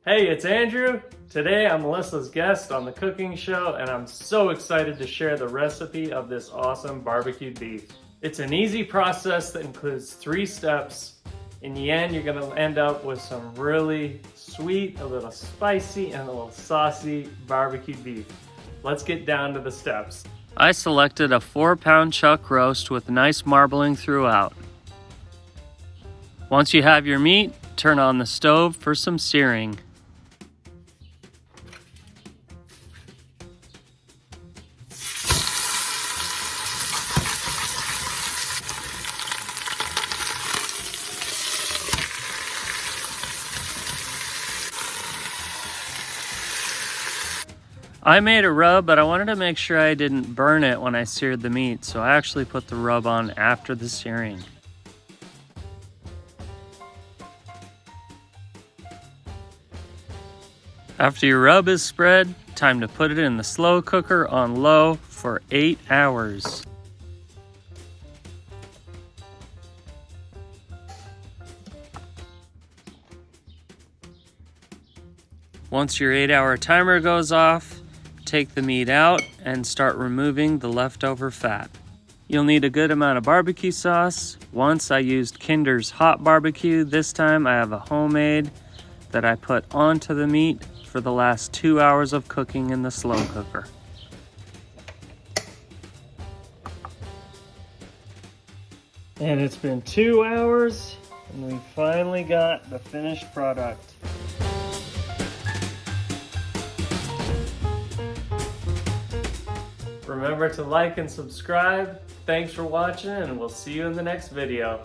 Hey, it's Andrew. Today I'm Melissa's guest on the cooking show and I'm so excited to share the recipe of this awesome barbecued beef. It's an easy process that includes 3 steps. In the end, you're gonna end up with some really sweet, a little spicy, and a little saucy barbecued beef. Let's get down to the steps. I selected a 4-pound chuck roast with nice marbling throughout. Once you have your meat, turn on the stove for some searing. I made a rub, but I wanted to make sure I didn't burn it when I seared the meat, so I actually put the rub on after the searing. After your rub is spread, time to put it in the slow cooker on low for 8 hours. Once your 8-hour timer goes off, take the meat out and start removing the leftover fat. You'll need a good amount of barbecue sauce. Once I used Kinder's hot barbecue. This time I have a homemade that I put onto the meat for the last 2 hours of cooking in the slow cooker. And it's been 2 hours and we finally got the finished product. Remember to like and subscribe. Thanks for watching and we'll see you in the next video.